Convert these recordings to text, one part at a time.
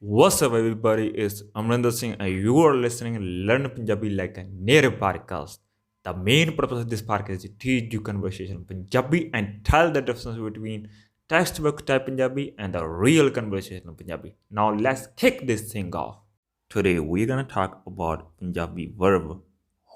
What's up, everybody? It's Amrinder Singh, and you are listening to Learn Punjabi like a native podcast. The main purpose of this podcast is to teach you conversation in Punjabi and tell the difference between textbook type Punjabi and the real conversation in Punjabi. Now, let's kick this thing off. Today, we're gonna talk about Punjabi verb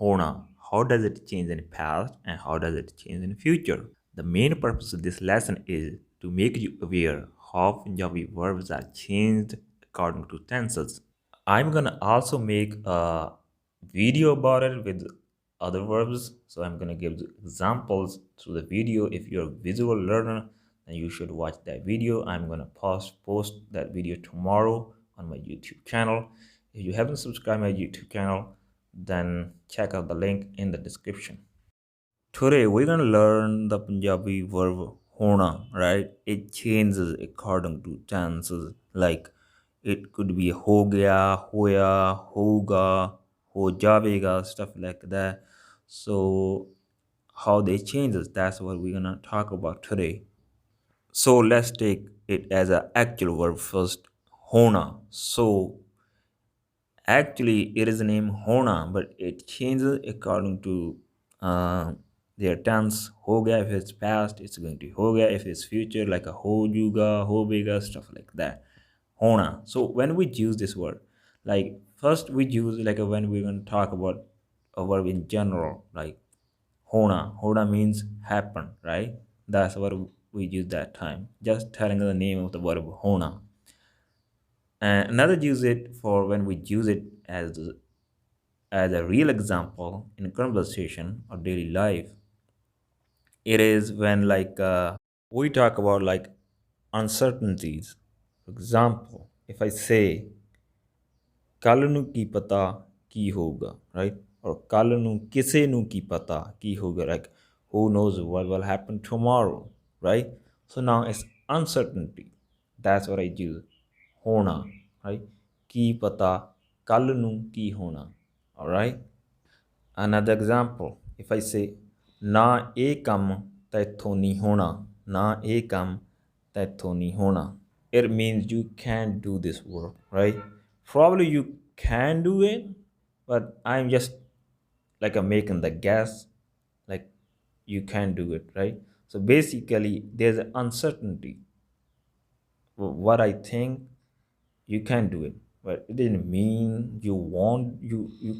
hona. How does it change in the past and how does it change in the future? The main purpose of this lesson is to make you aware how Punjabi verbs are changed according to tenses. I'm gonna also make a video about it with other verbs. So I'm gonna give examples through the video. If you're a visual learner, then you should watch that video. I'm gonna post that video tomorrow on my YouTube channel. If you haven't subscribed my YouTube channel, then check out the link in the description. Today we're gonna learn the Punjabi verb hona, right? It changes according to tenses. Like it could be ho gaya, hoya, houga, ho javega, stuff like that. So how they changes, that's what we're gonna talk about today. So let's take it as an actual verb first. Hona. So actually, it is named hona, but it changes according to their tense. Hoga if it's past, it's going to be hoga. If it's future, like a hojuga, hobega, stuff like that. Hona. So when we use this word, like first we use like when we're going to talk about a verb in general, like hona. Hona means happen, right? That's what we use that time. Just telling the name of the verb hona. And another use it for when we use it as a real example in conversation or daily life. It is when we talk about like uncertainties. For example, if I say ਕੱਲ ਨੂੰ ਕੀ ਪਤਾ ਕੀ ਹੋਊਗਾ, right? Or ਕੱਲ ਨੂੰ ਕਿਸੇ ਨੂੰ ਕੀ ਪਤਾ ਕੀ ਹੋਊਗਾ, like who knows what will happen tomorrow, right? So now it's uncertainty. That's what I use. ਹੋਣਾ, right? ਕੀ ਪਤਾ ਕੱਲ ਨੂੰ ਕੀ ਹੋਣਾ, all right? Another example, if I say ਨਾ ਇਹ ਕੰਮ ਤੈਥੋਂ ਨਹੀਂ ਹੋਣਾ, ਨਾ ਇਹ ਕੰਮ ਤੈਥੋਂ ਨਹੀਂ ਹੋਣਾ, it means you can't do this work, right? Probably you can do it, but I'm just like I'm making the guess, like you can do it, right? So basically there's an uncertainty. What I think, you can do it, but it didn't mean you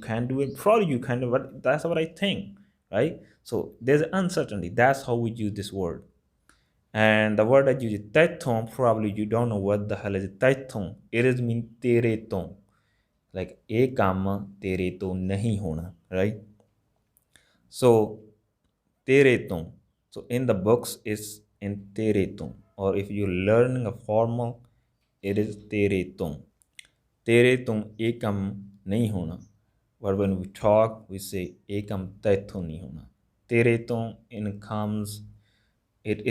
can do it. Probably you can do it, but that's what I think, right? So there's uncertainty. That's how we use this word. And the word that you use taiton, probably you don't know what the hell is taiton. It is mean tere ton, like a kam tere to nahi hona, right? So tere ton, so in the books it's in tere ton, or if you're learning a formal, it is tere ton. तेरे तुम एक कम नहीं होना. But when we talk, we say एक कम तैथों नहीं होना. तेरे तो in comes, it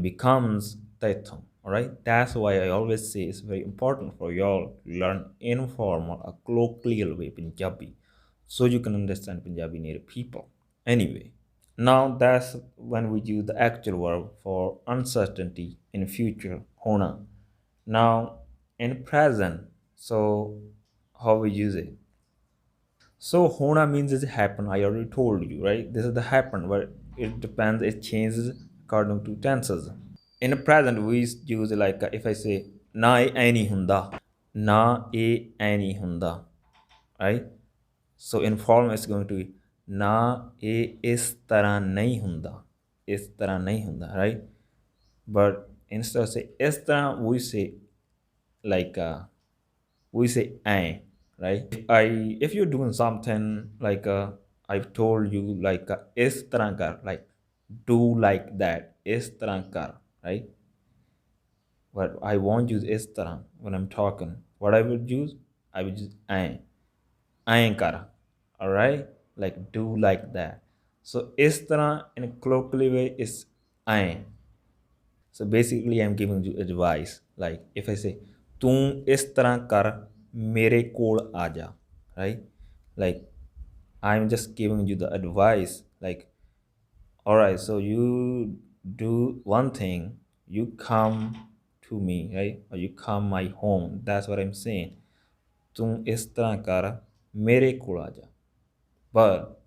becomes तैथों. Alright? That's why I always say it's very important for y'all to learn informal, a colloquial way Punjabi, so you can understand Punjabi native people. Anyway, now that's when we use the actual verb for uncertainty in future, hona. Now, in present, so how we use it? So hona means it happen. I already told you, right? This is the happen, but it depends. It changes according to tenses. In the present, we use like if I say na e any hunda, na e any hunda, right? So in form, it's going to be na e is tarah nahi hunda, is tarah nahi hunda, right? But instead of say is tarah, like we say I, right? If you're doing something like I've told you like is tarah kar, like do like that, is tarah kar, right? But I won't use is tarah when I'm talking. What I would use, I would use I kar, all right? Like do like that. So is tarah in a colloquial way is I. So basically, I'm giving you advice. Like if I say, "तू इस तरह कर मेरे कोल आजा," right? Like I'm just giving you the advice. Like, all right, so you do one thing. You come to me, right? Or you come my home. That's what I'm saying. तू इस तरह कर मेरे कोल आ जा. But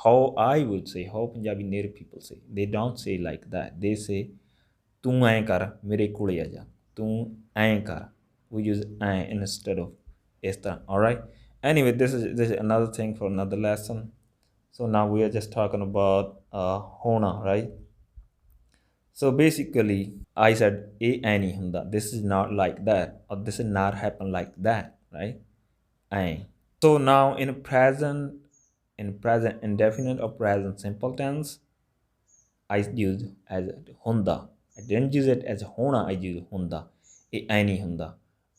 how I would say, how Punjabi native people say, they don't say like that. They say तू ऐं कर मेरे कोल आ जा. तू ऐं कर. We use ऐं instead of इस तरह. All right. Anyway, this is another thing for another lesson. So now we are just talking about hona, right? So basically, I said a any hunda. This is not like that, or this is not happen like that, right? Ain. So now in present indefinite or present simple tense, I use as hunda. I didn't use it as hona. I use hunda. A any hunda,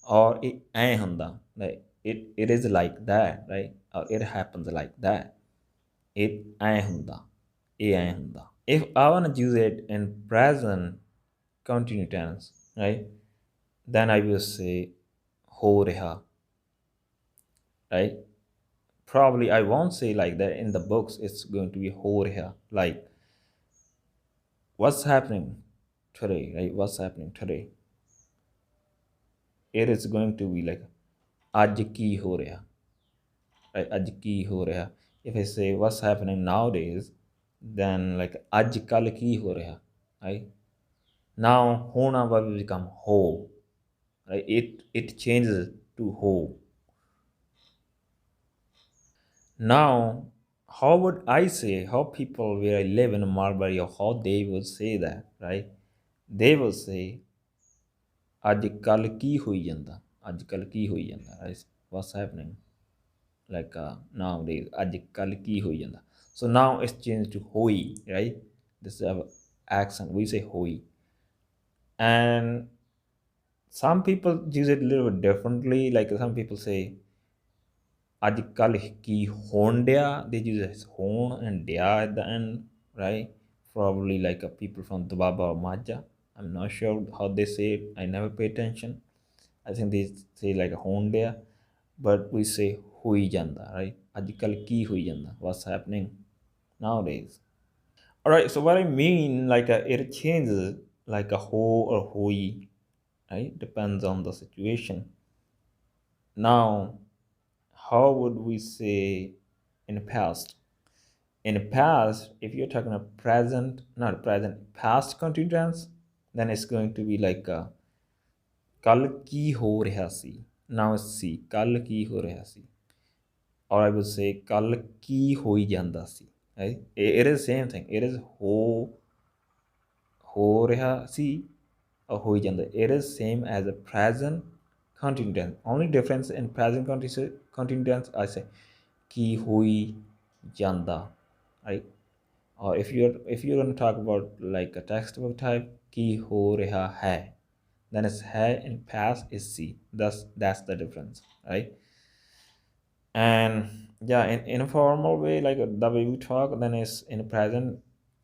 or a ain hunda. Like it is like that, right? Or it happens like that. It ain hunda. A ain hunda. If I want to use it in present continuous tense, right? Then I will say ho reha, right? Probably I won't say like that in the books. It's going to be ho reha, like what's happening today, right? What's happening today? It is going to be like aj ki ho reha, right? Aj ki ho reha. If I say what's happening nowadays, then like aj kal ki ho reha, right? Now hona will become ho, right? It changes to ho. Now, how would I say, how people where I live in Marbury, or how they would say that, right? They will say, ਅੱਜ ਕੱਲ ਕੀ ਹੋਈ ਜਾਂਦਾ, ਅੱਜ ਕੱਲ ਕੀ ਹੋਈ ਜਾਂਦਾ, right? What's happening? Like nowadays, ਅੱਜ ਕੱਲ ਕੀ ਹੋਈ ਜਾਂਦਾ. So now it's changed to hoi, right? This is our accent. We say hoi. And some people use it a little bit differently. Like some people say, ਅੱਜ ਕੱਲ ਕੀ ਹੋਣ ਡਿਆ. They use hon and dia at the end, right? Probably like people from Dubaba or Maja. I'm not sure how they say it. I never pay attention. I think they say like hon dea, but we say hui janda, right? ਅੱਜ ਕੱਲ ਕੀ ਹੋਈ ਜਾਂਦਾ. What's happening nowadays? All right. So what I mean, like it changes like a ho or hui, right? Depends on the situation. Now, how would we say in the past? In the past, if you're talking about present, not present, past continuous, then it's going to be like kal ki ho reha si. Now see, kal ki ho reha si. Or I would say kal ki hoi janda si. Right? It is same thing. It is ho reha si or hoi janda. It is same as a present continuous. Only difference in present continuous, I say ki hoi janda, right? Or if you're going to talk about like a textbook type, ki ho reha hai, then it's hai in past is si. That's the difference, right? And yeah, in a formal way, like the way we talk, then it's in present,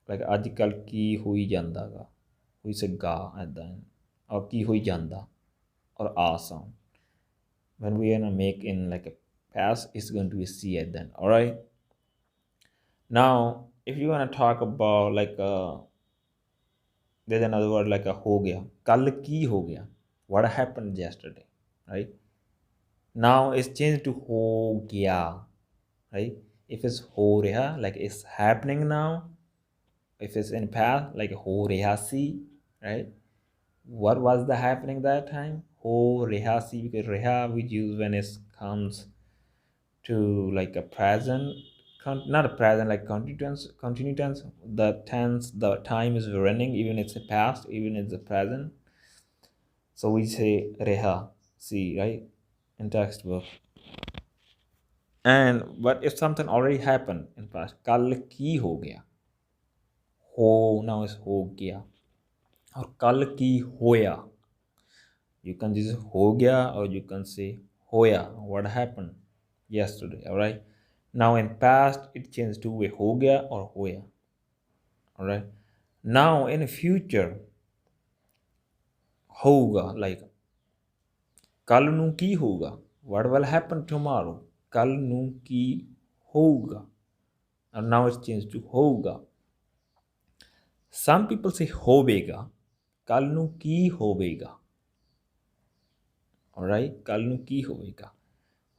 like ajkal ki hui janda ga. We say ga at the end, or ki hui janda, or a sound. When we are gonna make in like a past, it's going to be si at the end. All right. Now, if you want to talk about like there's another word like a ho gaya, kal ki ho gaya, what happened yesterday, right? Now it's changed to ho gaya, right? If it's ho reha, like it's happening now. If it's in past, like ho reha si, right? What was the happening that time? Ho reha si, because reha we use when it comes to like a present, not a present, like continue tense. The tense, the time is running, even it's a past, even it's a present. So we say reha si, right, in textbook. And but if something already happened in past, kal ki ho gaya, ho now is ho gaya, or kal ki hoya. You can use ho gaya, or you can say hoya, what happened yesterday. All right. Now in past it changed to a ho gaya or hoya. All right. Now in the future, houga, like kal nu ki hoga, what will happen tomorrow. Kal nu ki hoga, and now it's changed to houga. Some people say hovega, ਕੱਲ ਨੂੰ ਕੀ ਹੋਵੇਗਾ, alright, ਕੱਲ ਨੂੰ ਕੀ ਹੋਵੇਗਾ,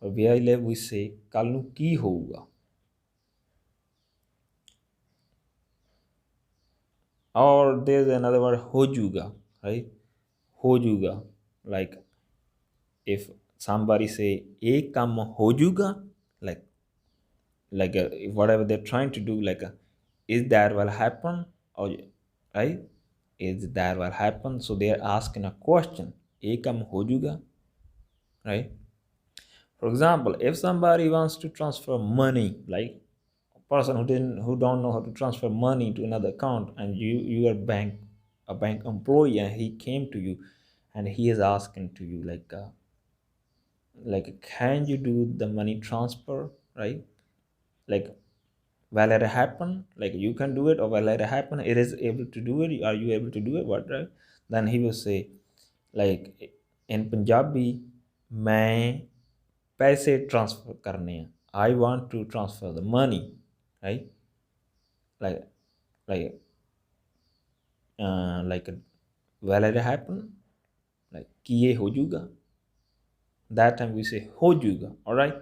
or where I live we say ਕੱਲ ਨੂੰ ਕੀ ਹੋਊਗਾ, or there's another word hojuga, right, hojuga, like if somebody say ਇਹ ਕੰਮ ਹੋਜੂਗਾ, like whatever they're trying to do, is that will happen, or right, is that will happen, so they're asking a question, ਇਹ ਕੰਮ ਹੋਜੂਗਾ, right. For example, if somebody wants to transfer money, like a person who don't know how to transfer money to another account, and you are a bank employee, and he came to you and he is asking to you like can you do the money transfer, right, like will it happen, like you can do it, or will it happen, it is able to do it, are you able to do it, what, right. Then he will say, like in Punjabi, मैं पैसे transfer करने हैं, I want to transfer the money, right, like like like will it happen, like कि ये हो जाऊगा, that time we say हो जाऊगा, all right.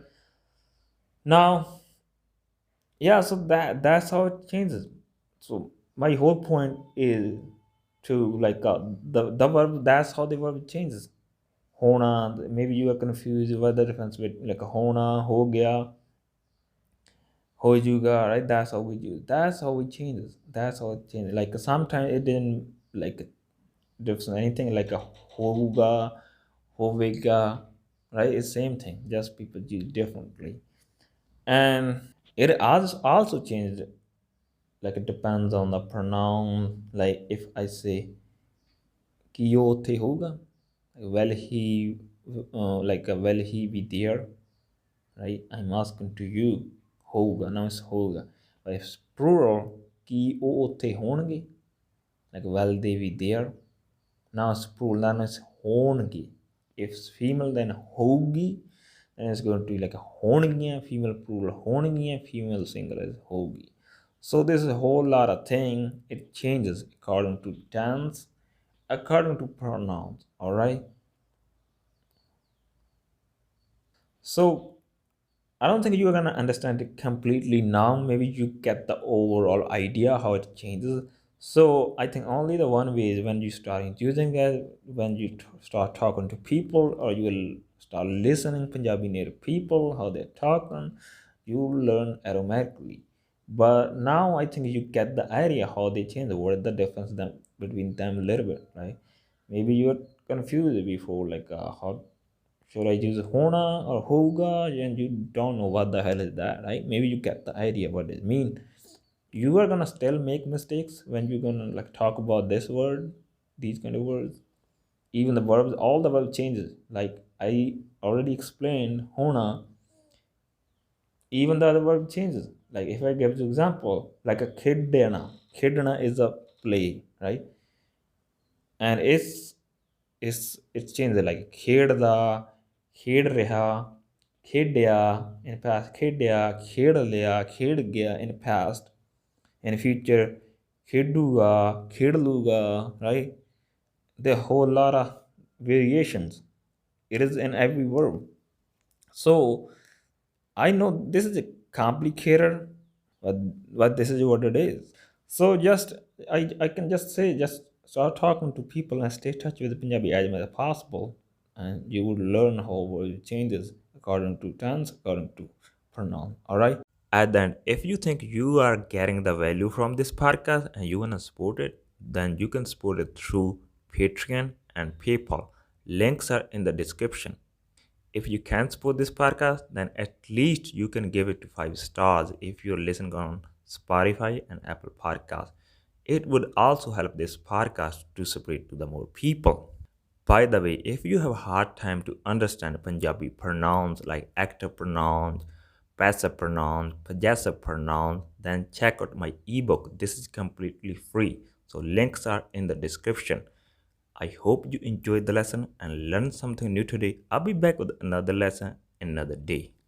Now yeah, so that's how it changes. So my whole point is to the verb, that's how the verb changes. Hona, maybe you are confused what the difference between like a hona, ho gaya, ho juga, right, that's how we do, that's how it changes, that's how it changes, like sometimes it didn't like difference anything, like a houga, hovega, right, it's same thing, just people use differently. And it also changed, like it depends on the pronoun, like if I say kiyo te hoga, will he will he be there, right, I'm asking to you, hoga, now it's hoga. But if it's plural, kiyo te honge, like will they be there, now it's plural, now it's honge. If it's female, then hogi, then it's going to be like a hongiya, female plural hongiya, female singular is hogi. So there's a whole lot of thing. It changes according to tense, according to pronouns. All right. So I don't think you're gonna understand it completely now. Maybe you get the overall idea how it changes. So I think only the one way is when you start using it, when you start talking to people, or you will start listening Punjabi native people how they're talking, you learn automatically. But now I think you get the idea how they change. What is the difference between them a little bit, right? Maybe you're confused before, how should I use hona or houga, and you don't know what the hell is that, right? Maybe you get the idea what it means. You are gonna still make mistakes when you're gonna like talk about this word, these kind of words. Even the verbs, all the verb changes. Like I already explained, hona, even the other verb changes. Like if I give you example, like a kidna is a play, right? And it's changed, like khedda, khed reha, khedya in past, khedya, khed liya, khed gaya in past, in future kheduga, khedluga, right, there are a whole lot of variations, it is in every verb. So I know this is a complicated, but this is what it is. So just I can just say, just start talking to people and stay in touch with the Punjabi as much as possible, and you will learn how it changes according to tense, according to pronoun. All right. And then, if you think you are getting the value from this podcast and you wanna support it, then you can support it through Patreon and PayPal. Links are in the description. If you can't support this podcast, then at least you can give it to 5 stars if you're listening on Spotify and Apple Podcasts. It would also help this podcast to spread to the more people. By the way, if you have a hard time to understand Punjabi pronouns like active pronouns, passive pronouns, possessive pronouns, then check out my ebook. This is completely free. So links are in the description. I hope you enjoyed the lesson and learned something new today. I'll be back with another lesson another day.